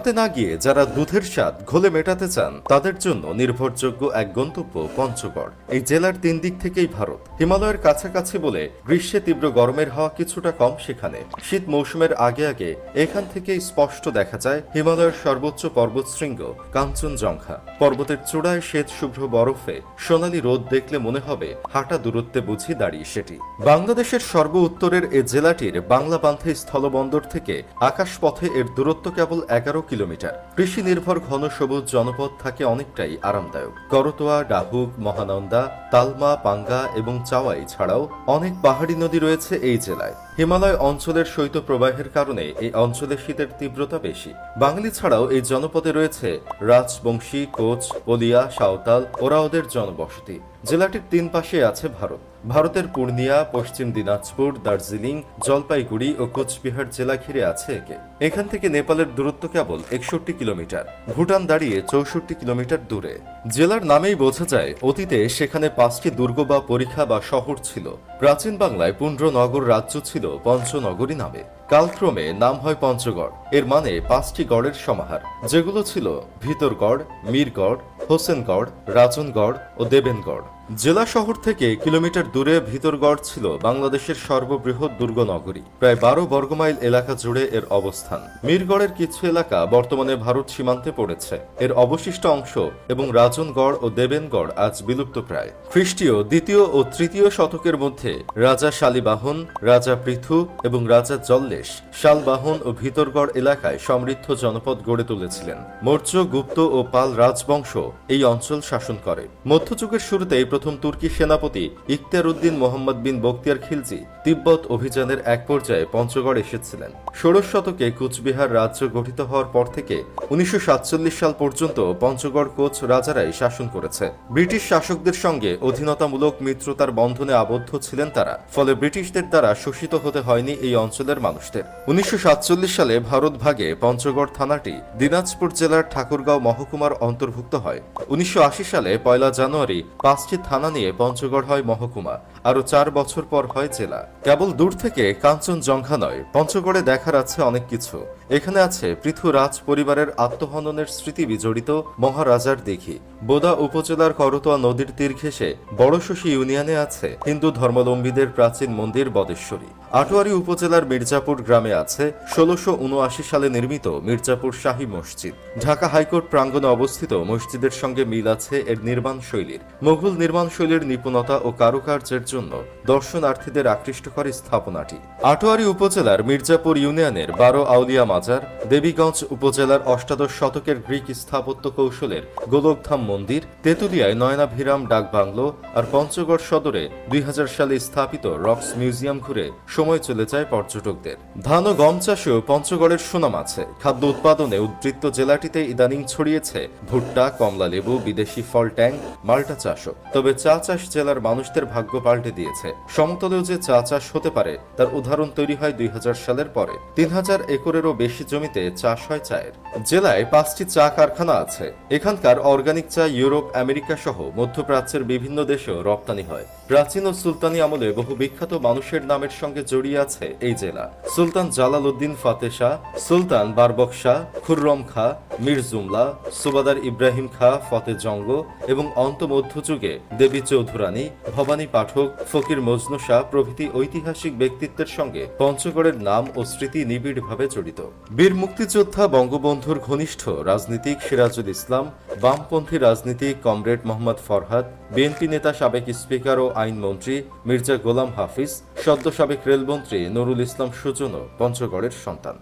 তে না গিয়ে যারা দুধের স্বাদ ঘোলে মেটাতে চান তাদের জন্য নির্ভরযোগ্য এক গন্তব্য পঞ্চগড়। এই জেলার 3 দিক থেকেই ভারত, হিমালয়ের কাছাকাছি বলে গ্রীষ্মে তীব্র গরমের হাওয়া কিছুটা কম সেখানে। শীত মৌসুমের আগে আগে এখান থেকেই স্পষ্ট দেখা যায় হিমালয়ের সর্বোচ্চ পর্বতশৃঙ্গ কাঞ্চনজঙ্ঘা। পর্বতের চূড়ায় শ্বেত শুভ্র বরফে সোনালী রোদ দেখলে মনে হবে হাঁটা দূরত্বে বুঝি দাঁড়িয়ে সেটি। বাংলাদেশের সর্ব উত্তরের এ জেলাটির বাংলাবান্ধে স্থলবন্দর থেকে আকাশপথে এর দূরত্ব কেবল 11 কিলোমিটার। কৃষি নির্ভর ঘন সবুজ জনপদ থাকে অনেকটাই আরামদায়ক। করতোয়া, ডাহুক, মহানন্দা, তালমা, পাঙ্গা এবং চাওয়াই ছাড়াও অনেক পাহাড়ি নদী রয়েছে এই জেলায়। হিমালয় অঞ্চলের শৈত্যপ্রবাহের কারণে এই অঞ্চলে শীতের তীব্রতা বেশি। বাঙালি ছাড়াও এই জনপদে রয়েছে রাজবংশী, কোচ, পলিয়া, সাঁওতাল, ওরাওদের জনবসতি। জেলাটির 3 পাশে আছে ভারত। ভারতের পূর্ণিয়া, পশ্চিম দিনাজপুর, দার্জিলিং, জলপাইগুড়ি ও কোচবিহার জেলা ঘিরে আছে একে। এখান থেকে নেপালের দূরত্ব কেবল 61 কিলোমিটার, ভুটান দাঁড়িয়ে 64 কিলোমিটার দূরে। জেলার নামেই বোঝা যায় অতীতে সেখানে 5টি দুর্গ বা পরিখা বা শহর ছিল। প্রাচীন বাংলায় পুণ্ড্রনগর রাজ্য ছিল পঞ্চনগরী নামে। কালক্রমে নাম হয় পঞ্চগড়। এর মানে 5টি গড়ের সমাহার, যেগুলো ছিল ভিতরগড়, মীরগড়, হোসেনগড়, রাজনগড় ও দেবেনগড়। জেলা শহর থেকে কিলোমিটার দূরে ভিতরগড় ছিল বাংলাদেশের সর্ববৃহৎ দুর্গনগরী। প্রায় 12 বর্গমাইল এলাকা জুড়ে এর অবস্থান। মীরগড়ের কিছু এলাকা বর্তমানে ভারত সীমান্তে পড়েছে। এর অবশিষ্ট অংশ এবং রাজনগড় ও দেবেনগড় আজ বিলুপ্তপ্রায়। খ্রিস্টীয় 2য় ও 3য় শতকের মধ্যে রাজা শালিবাহন, রাজা পৃথু এবং রাজা জল্লেশ শালবাহন ও ভিতরগড় এলাকায় সমৃদ্ধ জনপদ গড়ে তুলেছিলেন। মৌর্য, গুপ্ত ও পাল রাজবংশ এই অঞ্চল শাসন করে। মধ্যযুগের শুরুতে প্রথম তুর্কি সেনাপতি ইখতিয়ার উদ্দিন মোহাম্মদ বিন বখতিয়ার খিলজি তিব্বত অভিযানের এক পর্যায়ে পঞ্চগড় এসেছিলেন। 16 শতকে কুচবিহার রাজ্য গঠিত হওয়ার পর থেকে 1947 সাল পর্যন্ত পঞ্চগড় কোচ রাজারাই শাসন করেছে। ব্রিটিশ শাসকদের সঙ্গে অধীনতামূলক মিত্রতার বন্ধনে আবদ্ধ ছিলেন তারা, ফলে ব্রিটিশদের দ্বারা শোষিত হতে হয়নি এই অঞ্চলের মানুষদের। 1947 সালে ভারত ভাগে পঞ্চগড় থানাটি দিনাজপুর জেলার ঠাকুরগাঁও মহকুমার অন্তর্ভুক্ত হয়। 1980 সালে 1 জানুয়ারি 5টি থানা নিয়ে পঞ্চগড় হয় মহকুমা। আরো 4 বছর পর হয় জেলা। কেবল দূর থেকে কাঞ্চনজঙ্ঘা নয়, পঞ্চগড়ে দেখার আছে অনেক কিছু। এখানে আছে পৃথু রাজ পরিবারের আত্মহননের স্মৃতি বিজড়িত মহারাজার দিঘি। বোদা উপজেলার করতোয়া নদীর তীর ঘেঁষে বড়শশী ইউনিয়নে আছে হিন্দু ধর্মাবলম্বীদের প্রাচীন মন্দির বদেশ্বরী। আটোয়ারী উপজেলার মির্জাপুর গ্রামে আছে 1679 সালে নির্মিত মির্জাপুর শাহী মসজিদ। ঢাকা হাইকোর্ট প্রাঙ্গণে অবস্থিত মসজিদের সঙ্গে মিল আছে এর নির্মাণ শৈলীর। মুঘল নির্মাণ শৈলীর নিপুণতা ও কারুকার্যের জন্য দর্শনার্থীদের আকৃষ্ট করে স্থাপনাটি। আটোয়ারী উপজেলার মির্জাপুর ইউনিয়নের 12 আউলিয়া মাজার, দেবীগঞ্জ উপজেলার 18 শতকের গ্রিক স্থাপত্য কৌশলের গোলকধাম মন্দির, তেঁতুলিয়ায় নয়নাভিরাম ডাক বাংলো আর পঞ্চগড় সদরে 2000 সালে স্থাপিত রক্স মিউজিয়াম ঘুরে সময় চলে যায় পর্যটকদের। ধান ও গম চাষেও পঞ্চগড়ের সুনাম আছে। খাদ্য উৎপাদনে উদ্বৃত্ত জেলাটিতে ইদানিং ছড়িয়েছে ভুট্টা, কমলা লেবু, বিদেশি ফল, ট্যাং, মাল্টা চাষও। তবে চা চাষ জেলার মানুষদের ভাগ্য পাল্টে দিয়েছে। সমতলেও যে চা চাষ হতে পারে তার উদাহরণ তৈরি হয় 2000 সালের পরে। 3000 একরেরও বেশি জমিতে চাষ হয় চায়ের। জেলায় 5টি চা কারখানা আছে। এখানকার অর্গানিক চা ইউরোপ, আমেরিকা সহ মধ্যপ্রাচ্যের বিভিন্ন দেশেও রপ্তানি হয়। প্রাচীন ও সুলতানি আমলে বহু বিখ্যাত মানুষের নামের সঙ্গে জড়িয়ে আছে এই জেলা। সুলতান জালাল উদ্দিন ফাতেহ শাহ, সুলতান বারবক শাহ, খুররম খাঁ, মীর জুমলা, সুবাদার ইব্রাহিম খাঁ, ফতে জঙ্গ এবং মধ্যযুগে দেবী চৌধুরানী, ভবানী পাঠক, ফকির মজনু শাহ প্রভৃতি ঐতিহাসিক ব্যক্তিত্বের সঙ্গে পঞ্চগড়ের নাম ও স্মৃতি নিবিড়ভাবে জড়িত। বীর মুক্তিযোদ্ধা বঙ্গবন্ধুর ঘনিষ্ঠ রাজনীতিক সিরাজুল ইসলাম, বামপন্থী রাজনীতিক কমরেড মোহাম্মদ ফরহাদ, বিএনপি নেতা সাবেক স্পিকার ও আইনমন্ত্রী মির্জা গোলাম হাফিজ, সদ্য সাবেক রেলমন্ত্রী নুরুল ইসলাম সুজনও পঞ্চগড়ের সন্তান।